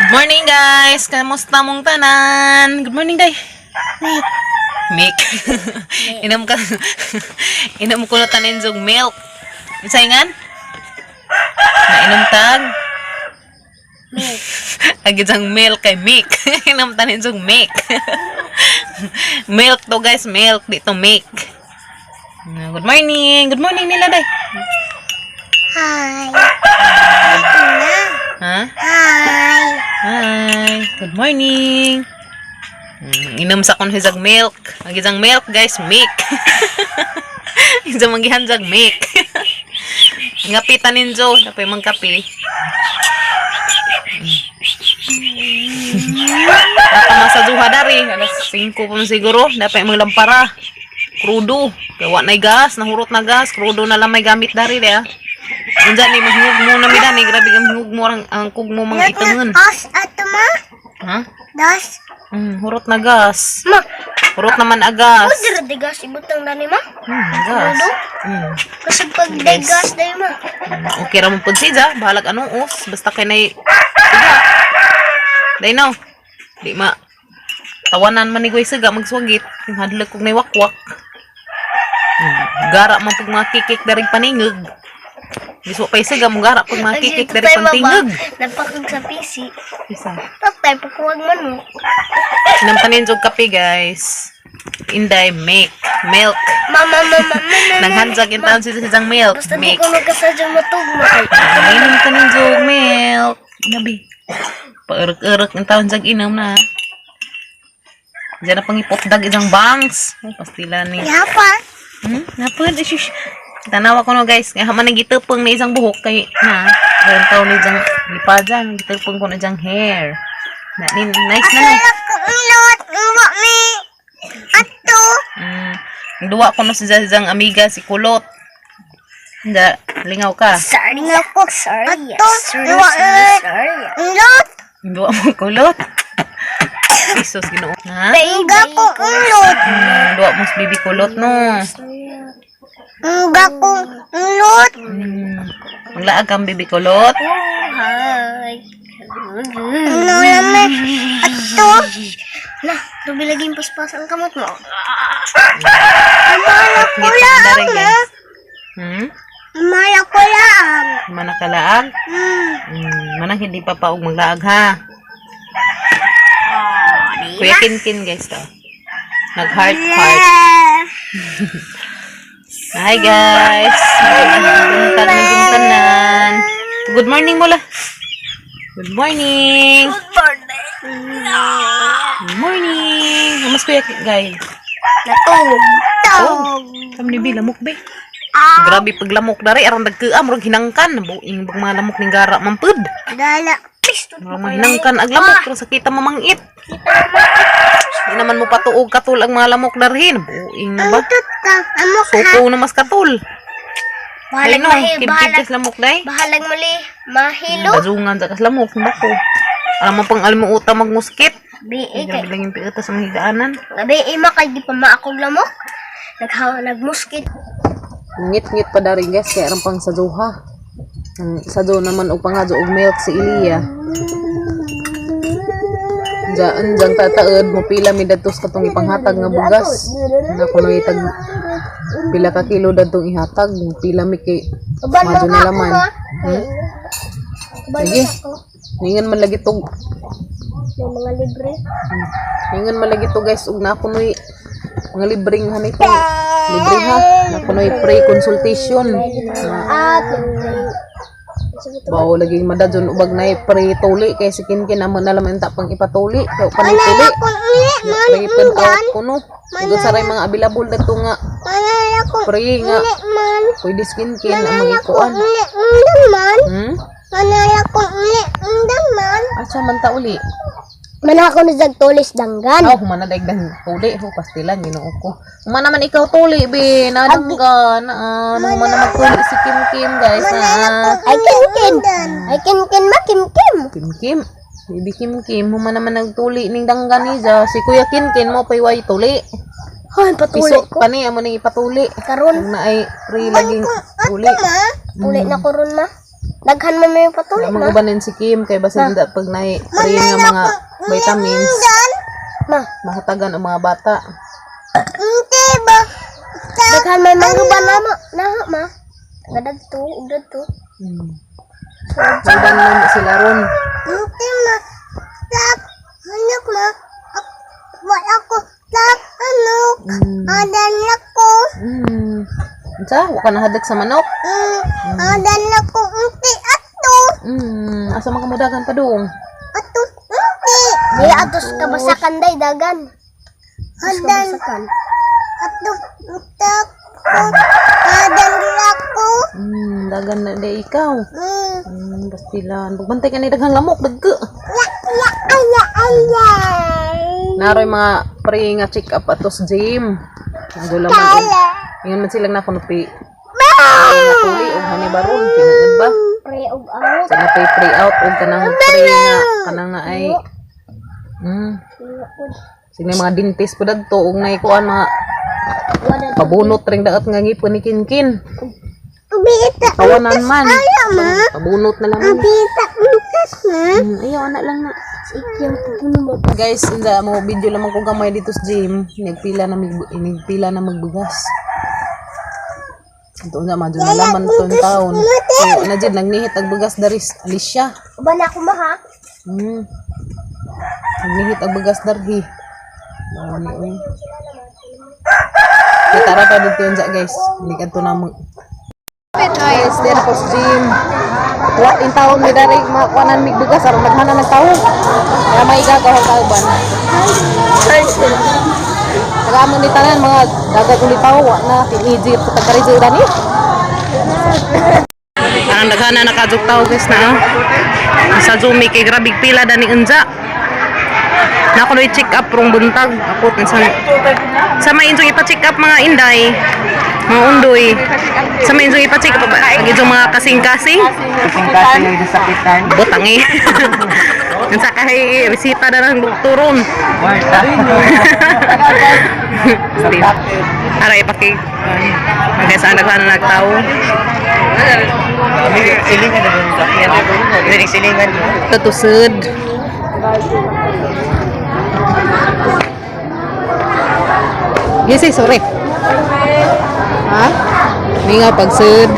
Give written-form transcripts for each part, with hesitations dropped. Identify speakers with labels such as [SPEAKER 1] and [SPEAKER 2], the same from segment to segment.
[SPEAKER 1] Good morning guys! Kamusta mong tanan? Good morning day! Milk. Inom ka. Inom ko na tanin jog milk. Isayngan? Nainom tag?
[SPEAKER 2] Milk.
[SPEAKER 1] Agad ang milk kay milk. Inom tanin jog milk. Milk to guys, milk. Dito milk. Good morning! Good morning nila day!
[SPEAKER 2] Hi.
[SPEAKER 1] Ha?
[SPEAKER 2] Hi.
[SPEAKER 1] Hi! Good morning! Inom sa kon hizag milk. Magizang milk guys, milk. Isa manggihanjag milk. Ngapitan ninjo, dapat mang kape. Dapat masaduha dari, alas 5 pa man siguro, dapat mang lampara. Krudo, kaya nay gas, nahurot na gas, krudo na lang may gamit dari dia. Unja ni mahug mo na midani, grabe ang mahug mo ang kug mo mga itangan.
[SPEAKER 2] Dos ato ma?
[SPEAKER 1] Ha?
[SPEAKER 2] Dos.
[SPEAKER 1] Hurot na gas.
[SPEAKER 2] Ma.
[SPEAKER 1] Hurot naman agas.
[SPEAKER 2] Dira de gas ibutang dani ma?
[SPEAKER 1] Gas.
[SPEAKER 2] Kasi pag de gas day ma.
[SPEAKER 1] Okay ra mo pud siya, bahalag anong us, basta kay nay siga. Day no. Di ma tawanan man ni goy siga magswagit, yung hadlok kog nay wakwak. Gara man pug mga kikik dari paningog. Gusto pa siga mo gara pug mga kikik dari pantingog.
[SPEAKER 2] Napakog sa PC.
[SPEAKER 1] Isa.
[SPEAKER 2] Taktay pagkuwag man mo.
[SPEAKER 1] Nampanin jog kape guys. Inday milk.
[SPEAKER 2] Mama.
[SPEAKER 1] Nanghanjag yung taon siya sa milk.
[SPEAKER 2] Basta di
[SPEAKER 1] Milk.
[SPEAKER 2] ko magkasadyo matugma.
[SPEAKER 1] Inom ka ng jog milk. Nabi. Paurok-urok ng taon sa inom na. Diyan na pangipotdag isang bangs. Ay, pastila ni.
[SPEAKER 2] Yapa.
[SPEAKER 1] Napad. Shush. Tanawa ko no guys. Nga man nagitupang na isang buhok kay na. Ngayon taon ni isang lipadan. Nagitupang ko na isang hair. Nice na.
[SPEAKER 2] Ulot. Uwa mi. Ato.
[SPEAKER 1] Duwa ko no si isang amiga si Kulot. Hindi. Lingaw ka.
[SPEAKER 2] Sorry ako. Sorry. Ato. Uwa mi. Ulot.
[SPEAKER 1] Duwa mo Kulot. Isos ginoo. Ha?
[SPEAKER 2] Uga ko ulot.
[SPEAKER 1] Duwa mo si Bibi Kulot no.
[SPEAKER 2] Uga ko ulot.
[SPEAKER 1] Maglaag kang Bibi Kulot.
[SPEAKER 2] Hi. Ano naman? Ato. Nah, lubi lagi yung paspas ang kamot mo. Mala ko lang. Mala ko lang.
[SPEAKER 1] Mana kalaag? Mana hindi pa paog maglaag ha. Kuya Kinkin guys to. Nag-heart. Hi guys. Nagumtanan. Good morning mula. Good morning. Good morning. Mas kuya guys.
[SPEAKER 2] Natog.
[SPEAKER 1] Kami ni Bi lamok be. Grabe pag lamok dari arang dagkeam murag hinangkan buing mga lamok ning gara mampud.
[SPEAKER 2] Dala. Please.
[SPEAKER 1] Murag mahinangkan ag lamok pero sakita mamangit. Di naman mo patuog katul ang mga lamok darhin. Buing na ba?
[SPEAKER 2] Amok ha.
[SPEAKER 1] Suko na mas katul. Ay
[SPEAKER 2] Bahalag
[SPEAKER 1] no, kibkib kas lamok day.
[SPEAKER 2] Bahalag mali. Mahilo.
[SPEAKER 1] Bazungan sa kas lamok bako. Alam mo pang almo uta magmuskit.
[SPEAKER 2] Bi
[SPEAKER 1] Grabe lang yung piutas ang higaanan.
[SPEAKER 2] Gabi ima kay di pa maakog lamok. Nagmuskit.
[SPEAKER 1] Ngit-ngit pa dari guys kaya arang pang saduha. Ang sadu naman og pangadyo og milk si Ilia. Diyan tataod mo pila mi datos katong ipanghatag nga bugas. Na kuno itag pila ka kilo dadtong ihatag, pila mi kay madyo na laman. Lagi. Ningan man lagi tog.
[SPEAKER 2] May mga libre.
[SPEAKER 1] Ningan man lagi to guys ug na kunoy mga libreng hanito. Libre ha. Na kunoy pre-consultation. Bawo lagi madadyon ubag na pre-tuli kay si Kinkin naman naman ta pang ipatuli. Kay panay tuli. Pre-pen out kuno. Ug saray mga available dito nga. Pre nga. Pwede si Kinkin ang magikuan.
[SPEAKER 2] Manaya ko uli daman.
[SPEAKER 1] Asa man ta uli?
[SPEAKER 2] Mana ako nagtulis danggan.
[SPEAKER 1] Oh, humana daigdan tuli ho pastilan Ginoo ko. Humana man ikaw tuli be nadanggan. Humana magtuli si Kim guys.
[SPEAKER 2] Ay Kim ma Kim.
[SPEAKER 1] Bibi Kim humana man nagtuli ning danggan niya. Si Kuya Kim mo pay way tuli.
[SPEAKER 2] Hoy patuli
[SPEAKER 1] Piso
[SPEAKER 2] ko.
[SPEAKER 1] pani amo ning ipatuli.
[SPEAKER 2] Karon
[SPEAKER 1] Na ay free laging tuli.
[SPEAKER 2] Uli na ko ron ma. Daghan man may patuli ma.
[SPEAKER 1] Mag-ubanin si Kim kay basta hindi pag na-free nga mga vitamins.
[SPEAKER 2] Ma,
[SPEAKER 1] Mahatagan ang mga bata.
[SPEAKER 2] hindi ba? Daghan may manguban na ma. Gadag to, ugad to.
[SPEAKER 1] Uban mo sila ron.
[SPEAKER 2] Hindi ma. Tap, anak ma. Wala ko. Tap, ano? Adan ako.
[SPEAKER 1] Sa, wala ka nahadag sa manok.
[SPEAKER 2] Adan ako. Unti ato.
[SPEAKER 1] Asa makamudagan pa doon?
[SPEAKER 2] Ato, unti. Di atos kabasakan day, dagan. Adan. Ato, utak ko. Adan ako.
[SPEAKER 1] Dagan na di ikaw. Bastilan. Pagbantay ka ni daghang lamok, dagka. Naroy mga pre nga check up atos gym. Nagulaman. Ingon man silang nakunupi. Natuli og hani baron kinaad ba?
[SPEAKER 2] Pre og out.
[SPEAKER 1] Sa napay pre out og kanang pre nga kanang nga ay sino mga dentist po dadto og naikuan mga pabunot ring daot nga ngipon ni Kinkin. Kawanan man. Pabunot na lang man. Ayaw anak lang na. Guys, inda mo video lang ko gamay dito sa gym. Nagpila na magbugas. Ito na madyo na laman itong taon. So, na dyan, nagnihit ang bugas daris. Alicia.
[SPEAKER 2] Uban ako ma ha?
[SPEAKER 1] Nagnihit ang bugas darhi. Kita pa dito yun dyan guys. Hindi ka ito na guys, din po sa gym. What in taon may dari makuanan mig bugas aron naghana ng tao. Kaya may igagaw ang tao ban. Nagamon ni tanan mga dagat ulit tao na tinijit sa tagarizyo dani. Ang daghana nakaduk tao guys na. Sa Zumi kay grabig pila dani unja. Na ako i-check up rong buntag. Ako sa may injong ipa-check up mga inday. Mga undoy. Sa may injong ipa-check up pag injong mga kasing-kasing.
[SPEAKER 3] Kasing-kasing yung sakitan.
[SPEAKER 1] Butang eh. Yung sa kahay resita na ng doktoron. Aray ipakig. Hanggang saan naghana nagtao.
[SPEAKER 3] Silingan na yung sakyan. Hindi silingan.
[SPEAKER 1] Tatusod. Gisi, sorry. Ha? Mingaw pagsud.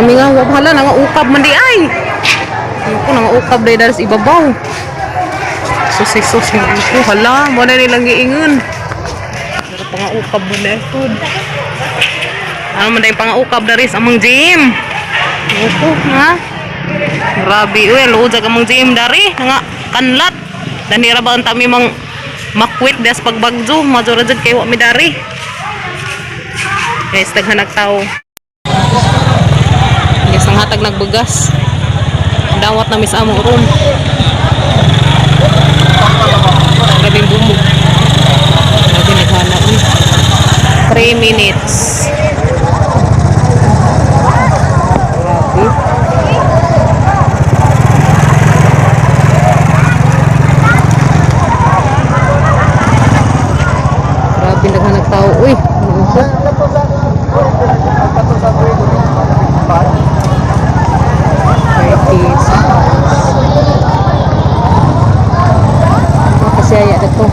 [SPEAKER 1] Mingaw, wala, nangaukab man di ay. Ako, nangaukab di dari sa ibabaw. Susi, ko, hala, mo na nilang giingon. Pero pangaukab mo na food. Ano man dahil pangaukab dari sa amang gym. Ako, ha? Grabe, luod sa amang gym dari. Nga, kanlat. Danira ba ang tami mang makwit des pagbagjo, majura jud kay wa mi dari. Guys, daghan nagtao. Guys, ang hatag nagbugas. Dawat na mis amo ron. Grabing bumog. Grabe naghana. 3 minutes. Grabe. Grabe naghan nagtao. Uy, ano Kasaya na to.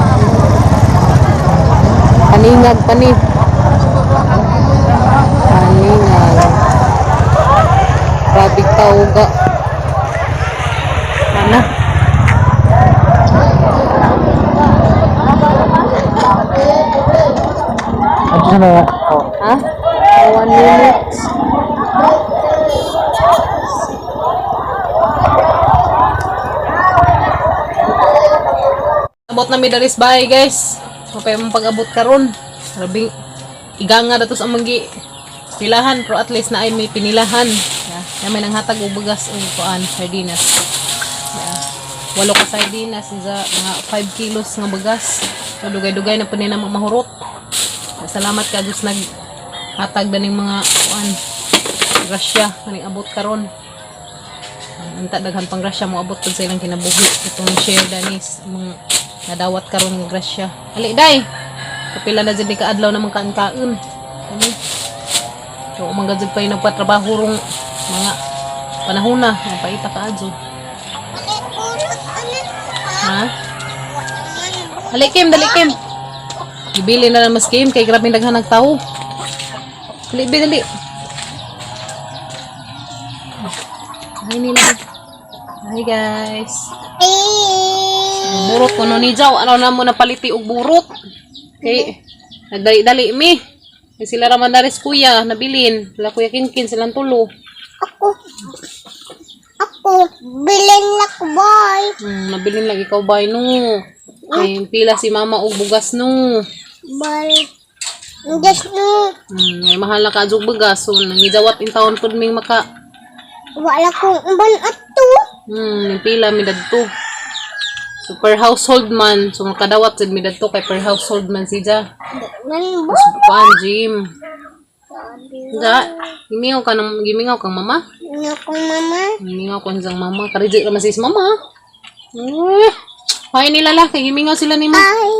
[SPEAKER 1] Paningag pani. Paningag. Grabe tao ga. Ano?
[SPEAKER 3] Ano na?
[SPEAKER 1] Ha? 1 minute. Abot na mi daris bahay guys. Mapay mong pag-abot karon. Rabing iganga datos ang manggi pilahan pero at least na ay may pinilahan. Ya may nanghatag og bugas og kuan sardinas. Ya. 8 ka sardinas isa mga 5 kilos nga bugas. So dugay-dugay na pud ni na mahurot. Salamat ka Diyos naghatag daning mga kuan grasya kaning abot karon. Anta daghan pang grasya mo abot pud sa ilang kinabuhi itong share danis mga nadawat karon ng grasya. Ali day. Kapila na jud ka adlaw namang kaan-kaon. So manggad jud pa yung nagpatrabaho rong mga panahon na mapaita ka adyo. Ha? Dali Kim, dali Kim. Ibili na lang mas Kim kay grabe daghan ng tao. Dali, dali. Hi nila. Hi guys. Burot ko no ni Jaw. Ano na mo napaliti og burot. Kay nagdali-dali mi. Kay sila raman daris kuya nabilin. Sila kuya Kinkin silang tulo.
[SPEAKER 2] Ako, bilin na ko, boy.
[SPEAKER 1] Nabilin lagi ikaw bay no. Ay pila si mama og bugas no.
[SPEAKER 2] Boy. Just no.
[SPEAKER 1] May mahal na ka og bugas so nangijawat in taon pud ming maka.
[SPEAKER 2] Wala kong uban ato.
[SPEAKER 1] Yung pila mi dadto. So per household man so makadawat sad mi dadto kay per household man siya.
[SPEAKER 2] Nan bo.
[SPEAKER 1] Kuan gym. Da, gimingaw kang mama.
[SPEAKER 2] Ano kong mama?
[SPEAKER 1] Gimingaw ko sang mama. Kariji ra man sis mama. Hi nila la kay gimingaw sila ni ma.
[SPEAKER 2] Hi.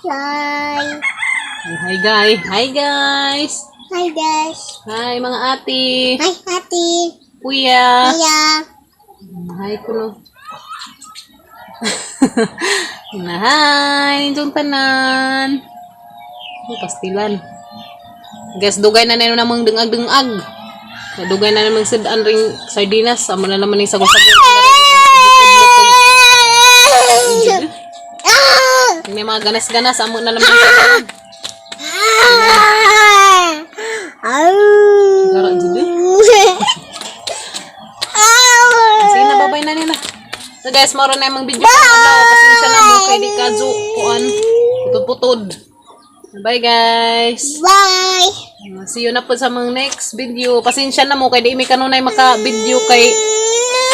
[SPEAKER 2] Hi.
[SPEAKER 1] Hi guys. Hi guys.
[SPEAKER 2] Hi guys.
[SPEAKER 1] Hi mga ate.
[SPEAKER 2] Hi ate.
[SPEAKER 1] Kuya.
[SPEAKER 2] Kuya.
[SPEAKER 1] Hi kuno. Hi, ninyong tanan. Pastilan. Guys, dugay na nino namang dengag-dengag. Dugay na namang sidaan ring sardinas. Amo na naman yung sago-sago. May mga ganas-ganas. Amo na naman yung sago. Gara dito. Sige na, babay na nila. So guys, maro na yung video. Pasensya na mo kay di kadyo kuan. Putod-putod. Bye guys.
[SPEAKER 2] Bye.
[SPEAKER 1] See you na po sa mga next video. Pasensya na mo kay di mi kanunay maka-video kay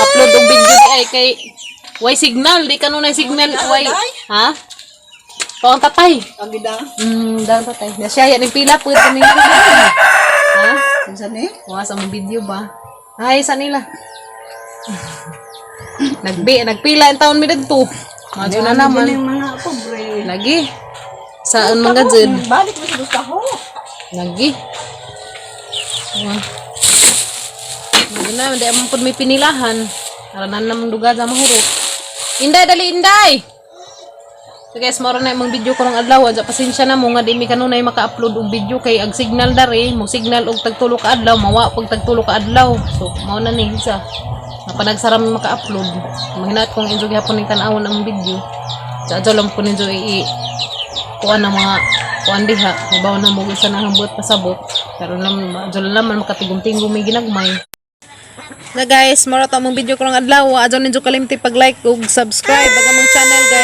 [SPEAKER 1] upload og video di ay kay way signal, di kanunay signal way. Ha? Paong tatay.
[SPEAKER 3] Ang gidang.
[SPEAKER 1] Dang tatay. Nasya yan yung pila po ito nila. Ha?
[SPEAKER 3] Saan eh?
[SPEAKER 1] Wa sa mga video ba? Ay, sa nila. Nagpila ang taon mi dagto. Madyo na naman.
[SPEAKER 3] Mga pobre.
[SPEAKER 1] Lagi. Saan mga dyan?
[SPEAKER 3] Balik mo sa gusto ko.
[SPEAKER 1] Lagi. Hindi na, hindi amang pud may pinilahan. Aranan namang dugad sa mahurot. Inday, dali, Inday! So guys, moro na yung video ko ng adlaw. Adya, pasensya na mo nga di mi kanunay maka-upload og video kay ag signal dari. Mo signal og tagtulo ka adlaw. Mawa pag tagtulo ka adlaw. So, mao na ni isa. Napanagsaram maka-upload. Mahinat kong enjoy hapon ng tanawon ang video. So, adya lang po ninyo kuan ang mga kuan diha. Ibaw na mo isa na hambot pasabot. Pero adya lang makatigum-tingum may ginagmay. Na guys, moro ta mong video ko ng adlaw. Adya ninyo kalimti pag-like ug subscribe. Baga mong channel guys.